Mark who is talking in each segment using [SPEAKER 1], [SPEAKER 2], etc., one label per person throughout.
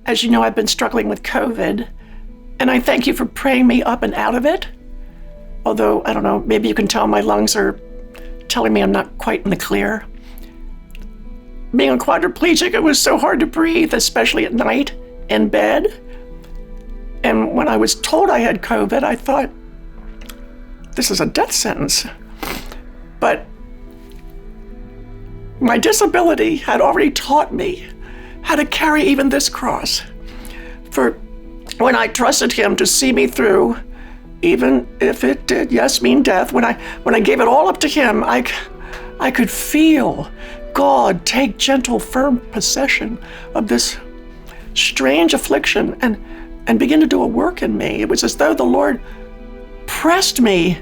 [SPEAKER 1] As you know, I've been struggling with COVID, and I thank you for praying me up and out of it. Although, I don't know, maybe you can tell my lungs are telling me I'm not quite in the clear. Being a quadriplegic, it was so hard to breathe, especially at night in bed. And when I was told I had COVID, I thought, this is a death sentence. But my disability had already taught me how to carry even this cross. For when I trusted him to see me through, even if it did, yes, mean death, when I gave it all up to him, I could feel God take gentle, firm possession of this strange affliction and begin to do a work in me. It was as though the Lord pressed me.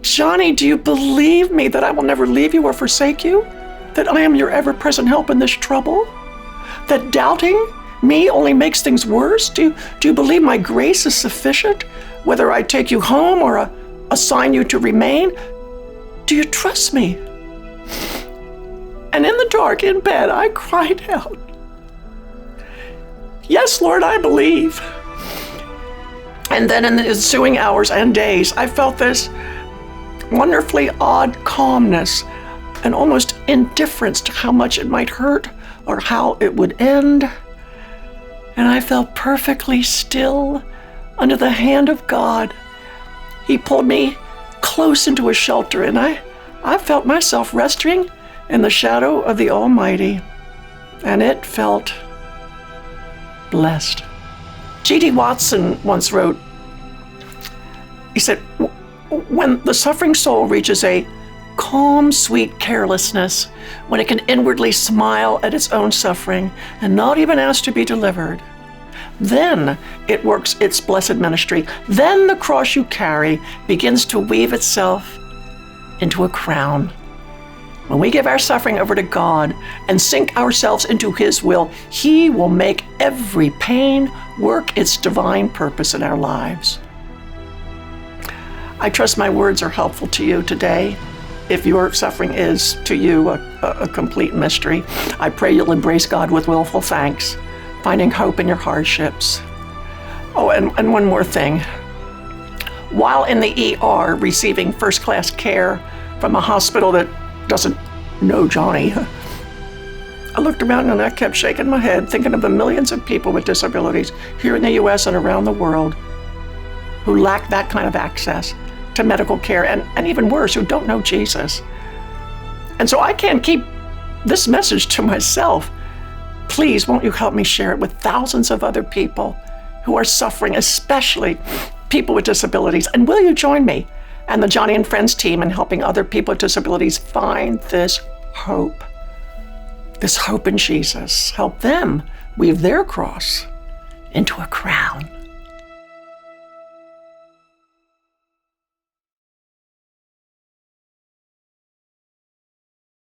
[SPEAKER 1] Johnny, do you believe me that I will never leave you or forsake you? That I am your ever-present help in this trouble? That doubting me only makes things worse? Do you believe my grace is sufficient, whether I take you home or assign you to remain? Do you trust me? And in the dark, in bed, I cried out, yes, Lord, I believe. And then in the ensuing hours and days, I felt this wonderfully odd calmness and almost indifference to how much it might hurt or how it would end. And I felt perfectly still under the hand of God. He pulled me close into a shelter, and I felt myself resting in the shadow of the Almighty, and it felt blessed. G.D. Watson once wrote, he said, when the suffering soul reaches a calm, sweet carelessness, when it can inwardly smile at its own suffering and not even ask to be delivered, then it works its blessed ministry. Then the cross you carry begins to weave itself into a crown. When we give our suffering over to God and sink ourselves into His will, He will make every pain work its divine purpose in our lives. I trust my words are helpful to you today. If your suffering is to you a complete mystery, I pray you'll embrace God with willful thanks, finding hope in your hardships. Oh, and one more thing. While in the ER receiving first-class care from a hospital that doesn't know Johnny, I looked around and I kept shaking my head, thinking of the millions of people with disabilities here in the U.S. and around the world who lack that kind of access to medical care, and even worse, who don't know Jesus. And so I can't keep this message to myself. Please, won't you help me share it with thousands of other people who are suffering, especially people with disabilities? And will you join me and the Joni and Friends team in helping other people with disabilities find this hope in Jesus? Help them weave their cross into a crown.